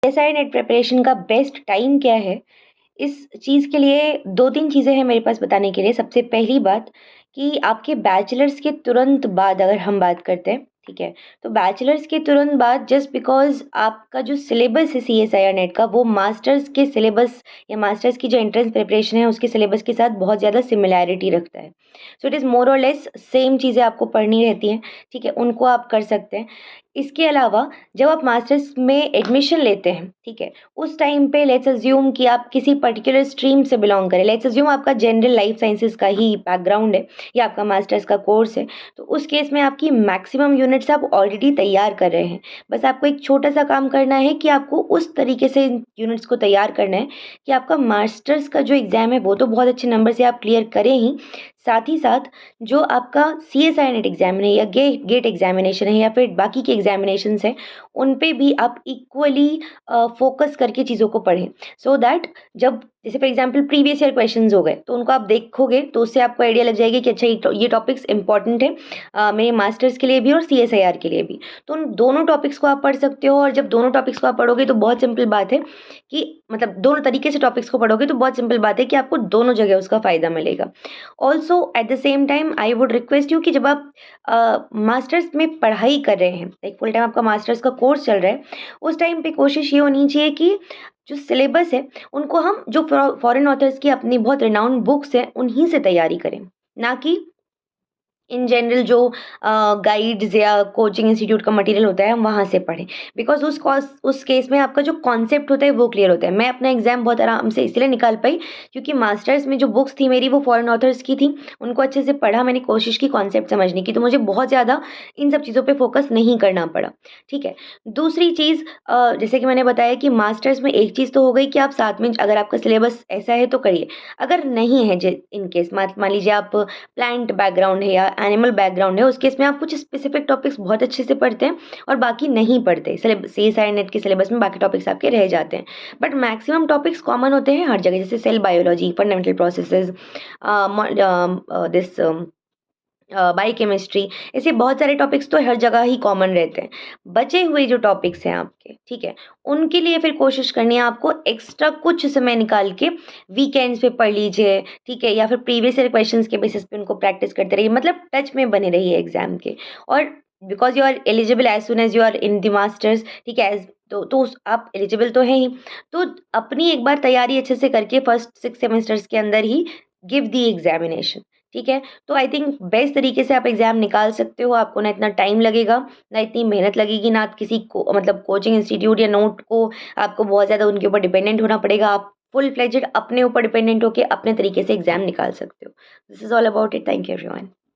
SI net preparation का best time क्या है? इस चीज़ के लिए 2-3 चीज़ें हैं मेरे पास बताने के लिए। सबसे पहली बात कि आपके बैचलर्स के तुरंत बाद अगर हम बात करते हैं, ठीक है? तो बैचलर्स के तुरंत बाद जस्ट बिकॉज़ आपका जो सिलेबस है सीएसआईआर नेट का वो मास्टर्स के सिलेबस या मास्टर्स की जो एंट्रेंस प्रिपरेशन है उसके सिलेबस के साथ बहुत ज़्यादा सिमिलैरिटी रखता है। सो इट इज़ मोर और लेस सेम चीज़ें आपको पढ़नी रहती हैं, ठीक है? उनको आप कर सकते हैं। इसके अलावा जब आप मास्टर्स में एडमिशन लेते हैं, ठीक है? उस टाइम पे लेट्स अज़्यूम कि आप किसी पर्टिकुलर स्ट्रीम से बिलॉन्ग करें। लेट्स अज़्यूम आपका जनरल लाइफ साइंसेज़ का ही बैकग्राउंड है या आपका मास्टर्स का कोर्स है, तो उस केस में आपकी मैक्सिमम यूनिट्स आप ऑलरेडी तैयार कर रहे हैं। बस आपको एक छोटा-सा काम करना है कि आपको उस तरीके से इन यूनिट्स को तैयार करना है कि आपका मास्टर्स का जो एग्ज़ाम है वो तो बहुत अच्छे नंबर से आप क्लियर करें ही, साथ ही साथ जो आपका सीएसआई नेट एग्ज़ाम है या गेट एग्ज़ामिनेशन है या फिर बाकी के एग्ज़ामिनेशंस हैं, उन पे भी आप इक्वली फ़ोकस करके चीज़ों को पढ़ें। सो दैट जब जैसे for example previous year questions हो गए, तो उनको आप देखोगे तो उससे आपको आइडिया लग जाएगी कि अच्छा ये टॉपिक्स इम्पोर्टेंट है मेरे मास्टर्स के लिए भी और सीएसआईआर के लिए भी। तो उन दोनों टॉपिक्स को आप पढ़ सकते हो और जब दोनों टॉपिक्स को आप पढ़ोगे तो बहुत सिंपल बात है कि मतलब दोनों तरीके से टॉपिक्स को पढ़ोगे तो बहुत सिंपल बात है कि आपको दोनों जगह उसका फ़ायदा मिलेगा। Also at the same time I would request you कि जब आप मास्टर्स में पढ़ाई कर रहे हैं, लाइक फुल टाइम आपका मास्टर्स का कोर्स चल रहा है, उस टाइम पे कोशिश ये होनी चाहिए कि जो सिलेबस है, उनको हम जो फॉरेन ऑथर्स की अपनी बहुत रिनाउंड बुक्स हैं, उन्हीं से तैयारी करें, ना कि इन जनरल जो गाइड्स या कोचिंग इंस्टीट्यूट का मटेरियल होता है हम वहाँ से पढ़ें बिकॉज़ उस केस में आपका जो कॉन्सेप्ट होता है वो क्लियर होता है। मैं अपना एग्ज़ाम बहुत आराम से इसलिए निकाल पाई क्योंकि मास्टर्स में जो बुक्स थी मेरी वो फॉरेन ऑथर्स की थी। उनको अच्छे से पढ़ा, मैंने कोशिश की कॉन्सेप्ट समझने की, तो मुझे बहुत ज़्यादा इन सब चीज़ों पे फ़ोकस नहीं करना पड़ा, ठीक है। दूसरी चीज़ जैसे कि मैंने बताया कि मास्टर्स में एक चीज़ तो हो गई कि आप साथ में अगर आपका सिलेबस ऐसा है तो करिए। अगर नहीं है जे इन केस मान लीजिए आप प्लांट बैकग्राउंड है या एनिमल बैकग्राउंड है, उस केस में आप कुछ स्पेसिफिक टॉपिक्स बहुत अच्छे से पढ़ते हैं और बाकी नहीं पढ़ते। सीएसआई नेट के सिलेबस में बाकी टॉपिक्स आपके रह जाते हैं। बट मैक्सिमम टॉपिक्स कॉमन होते हैं हर जगह, जैसे cell biology, fundamental processes, this biochemistry, ऐसे बहुत सारे टॉपिक्स तो हर जगह ही कॉमन रहते हैं। बचे हुए जो टॉपिक्स हैं आपके, ठीक है, उनके लिए फिर कोशिश करनी है आपको एक्स्ट्रा कुछ समय निकाल के वीकेंड्स पे पढ़ लीजिए, ठीक है, या फिर प्रीवियस ईयर क्वेश्चंस के बेसिस पे उनको प्रैक्टिस करते रहिए, मतलब टच में बने रहिए एग्जाम के। और because you are eligible as soon as you are in the masters, ठीक है, आप एलिजिबल तो हैं ही, तो अपनी एक बार तैयारी अच्छे से करके फर्स्ट 6 सेमेस्टर्स के अंदर ही गिव द एग्जामिनेशन, ठीक है। तो आई थिंक बेस्ट तरीके से आप एग्ज़ाम निकाल सकते हो, आपको ना इतना टाइम लगेगा, ना इतनी मेहनत लगेगी, ना किसी को मतलब कोचिंग इंस्टीट्यूट या नोट को आपको बहुत ज़्यादा उनके ऊपर डिपेंडेंट होना पड़ेगा। आप फुल फ्लेजेड अपने ऊपर डिपेंडेंट होके अपने तरीके से एग्ज़ाम निकाल सकते हो। This is all about it. Thank you everyone.